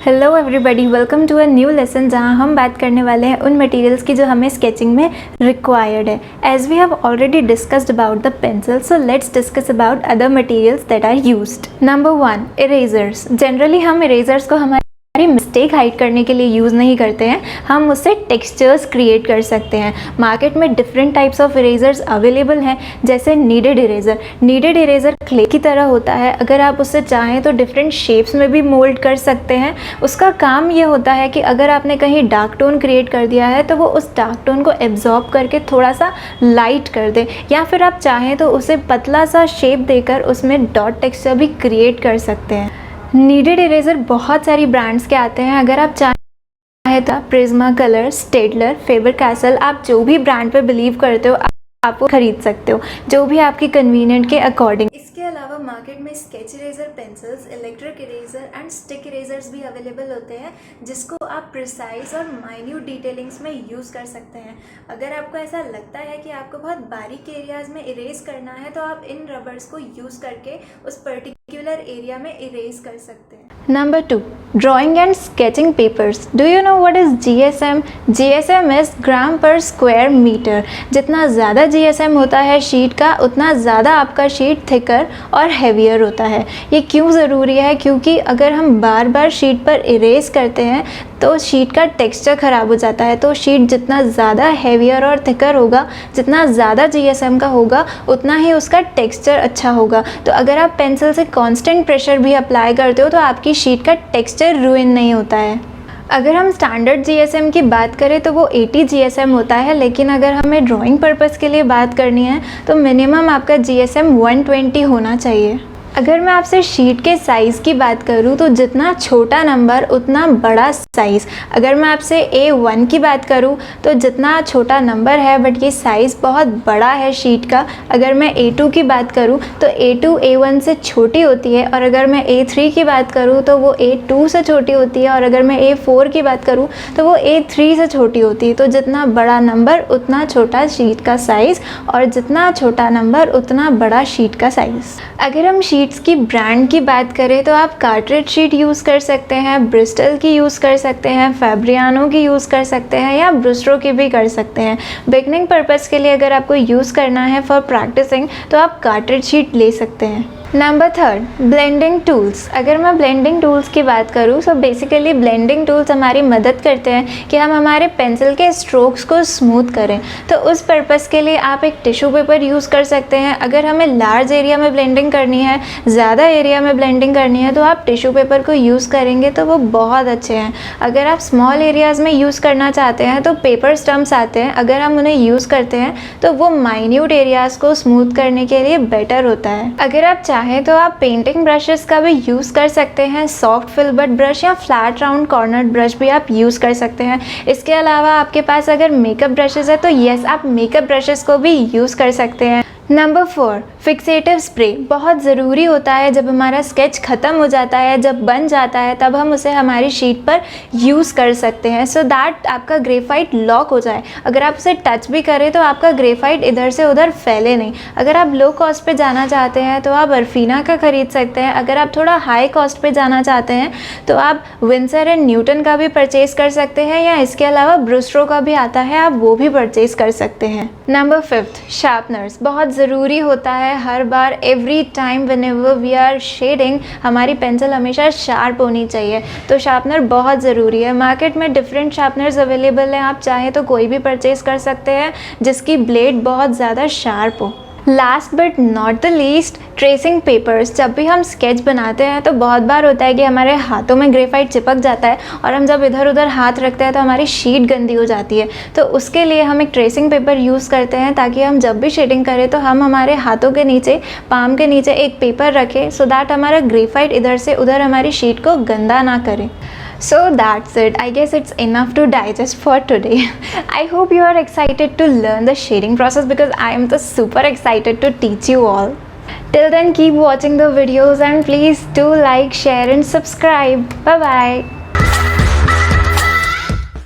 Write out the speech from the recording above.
Hello everybody, welcome to a new lesson जहां हम बात करने वाले हैं उन मटेरियल्स की जो हमें स्केचिंग में रिक्वायर्ड है। As we have already discussed about the pencil, so let's discuss about other materials that are used. Number 1, erasers. Generally हम इरेजर्स को हमारी मिस्टेक हाइड करने के लिए यूज़ नहीं करते हैं, हम उससे टेक्सचर्स क्रिएट कर सकते हैं। मार्केट में different types of erasers available हैं, जैसे needed eraser. Needed eraser clay की तरह होता है, अगर आप उससे चाहें तो डिफरेंट शेप्स में भी मोल्ड कर सकते हैं। उसका काम ये होता है कि अगर आपने कहीं डार्क टोन क्रिएट कर दिया है तो वो उस डार्क टोन को एब्जॉर्ब करके थोड़ा सा लाइट कर दे, या फिर आप चाहें तो उसे पतला सा शेप देकर उसमें डॉट टेक्सचर भी क्रिएट कर सकते हैं। नीडेड इरेज़र बहुत सारी ब्रांड्स के आते हैं, अगर आप चाहें तो Prisma colour, Staedtler, favour castle, आप जो भी ब्रांड पे बिलीव करते हो आप वो खरीद सकते हो, जो भी आपकी कन्वीनियंट के अकॉर्डिंग। इसके अलावा मार्केट में sketch eraser pencils, electric eraser and stick erasers भी अवेलेबल होते हैं, जिसको आप प्रिसाइज और माइन्यूट डिटेलिंग्स में यूज़ कर सकते हैं। अगर आपको ऐसा लगता है कि आपको बहुत बारीक एरियाज में इरेज करना है तो आप इन रबर्स को यूज़ करके उस पर्टिकुलर एरिया में इरेज कर सकते हैं। Number 2, drawing and sketching papers. Do you know what is GSM? GSM is gram per square metre. जितना ज़्यादा GSM होता है शीट का, उतना ज़्यादा आपका शीट थिकर और हैवियर होता है। ये क्यों ज़रूरी है? क्योंकि अगर हम बार बार शीट पर इरेज करते हैं तो शीट का टेक्सचर ख़राब हो जाता है। तो शीट जितना ज़्यादा हैवियर और थिकर होगा, जितना ज़्यादा GSM का होगा, उतना ही उसका टेक्सचर अच्छा होगा। तो अगर आप पेंसिल से कांस्टेंट प्रेशर भी अप्लाई करते हो तो आपकी शीट का टेक्सचर रूइन नहीं होता है। अगर हम स्टैंडर्ड GSM की बात करें तो वो 80 GSM होता है, लेकिन अगर हमें ड्राइंग पर्पस के लिए बात करनी है तो मिनिमम आपका GSM 120 होना चाहिए। अगर मैं आपसे शीट के साइज़ की बात करूं तो जितना छोटा नंबर उतना बड़ा साइज़। अगर मैं आपसे A1 की बात करूं तो जितना छोटा नंबर है बट ये साइज़ बहुत बड़ा है शीट का। अगर मैं A2 की बात करूं तो A2 A1 से छोटी होती है, और अगर मैं A3 की बात करूं तो वो A2 से छोटी होती है, और अगर मैं A4 की बात करूं तो वो A3 से छोटी होती है। तो जितना बड़ा नंबर उतना छोटा शीट का साइज़, और जितना छोटा नंबर उतना बड़ा शीट का साइज़। अगर हम शीट्स की ब्रांड की बात करें तो आप कार्ट्रिज शीट यूज़ कर सकते हैं, ब्रिस्टल की यूज़ कर सकते हैं, फैब्रियानो की यूज़ कर सकते हैं, या ब्रूस्टो की भी कर सकते हैं। बिगनिंग पर्पस के लिए अगर आपको यूज़ करना है फॉर प्रैक्टिसिंग तो आप कार्ट्रिज शीट ले सकते हैं। Number 3, blending tools. अगर मैं ब्लेंडिंग टूल्स की बात करूँ तो बेसिकली ब्लेंडिंग टूल्स हमारी मदद करते हैं कि हम हमारे पेंसिल के स्ट्रोक्स को स्मूथ करें। तो उस पर्पस के लिए आप एक टिश्यू पेपर यूज़ कर सकते हैं। अगर हमें लार्ज एरिया में ब्लेंडिंग करनी है, ज़्यादा एरिया में ब्लेंडिंग करनी है, तो आप टिश्यू पेपर को यूज़ करेंगे तो वो बहुत अच्छे हैं। अगर आप स्मॉल एरियाज़ में यूज़ करना चाहते हैं तो पेपर स्टम्प्स आते हैं, अगर हम उन्हें यूज़ करते हैं तो वो माइन्यूट एरियाज़ को स्मूथ करने के लिए बेटर होता है। अगर आप चाहें तो आप पेंटिंग ब्रशेस का भी यूज़ कर सकते हैं। सॉफ्ट फिल्बर्ट ब्रश या फ्लैट राउंड कॉर्नर्ड ब्रश भी आप यूज़ कर सकते हैं। इसके अलावा आपके पास अगर मेकअप ब्रशेस है तो येस, आप मेकअप ब्रशेस को भी यूज़ कर सकते हैं। Number 4, fixative spray. बहुत ज़रूरी होता है जब हमारा स्केच ख़त्म हो जाता है, जब बन जाता है, तब हम उसे हमारी शीट पर यूज़ कर सकते हैं, सो दैट आपका ग्रेफाइट लॉक हो जाए। अगर आप उसे टच भी करें तो आपका ग्रेफाइट इधर से उधर फैले नहीं। अगर आप लो कॉस्ट पे जाना चाहते हैं तो आप अर्फीना का ख़रीद सकते हैं। अगर आप थोड़ा हाई कॉस्ट पे जाना चाहते हैं तो आप विंसर एंड न्यूटन का भी परचेज़ कर सकते हैं, या इसके अलावा ब्रूस्टो का भी आता है, आप वो भी परचेज़ कर सकते हैं। Number 5, sharpeners. बहुत ज़रूरी होता है हर बार, every time whenever we are shading, हमारी पेंसिल हमेशा शार्प होनी चाहिए। तो शार्पनर बहुत ज़रूरी है। मार्केट में डिफरेंट शार्पनर्स अवेलेबल हैं, आप चाहें तो कोई भी परचेज़ कर सकते हैं जिसकी ब्लेड बहुत ज़्यादा शार्प हो। Last but not the least, tracing papers. जब भी हम स्केच बनाते हैं तो बहुत बार होता है कि हमारे हाथों में ग्रेफाइट चिपक जाता है, और हम जब इधर उधर हाथ रखते हैं तो हमारी शीट गंदी हो जाती है। तो उसके लिए हम एक ट्रेसिंग पेपर यूज़ करते हैं, ताकि हम जब भी शेडिंग करें तो हम हमारे हाथों के नीचे, पाम के नीचे एक पेपर रखें, सो दैट हमारा ग्रेफाइट इधर से उधर हमारी शीट को गंदा ना करे। So that's it. I guess it's enough to digest for today. I hope you are excited to learn the shading process, because I am just super excited to teach you all. Till then, keep watching the videos and please do like, share and subscribe. Bye bye.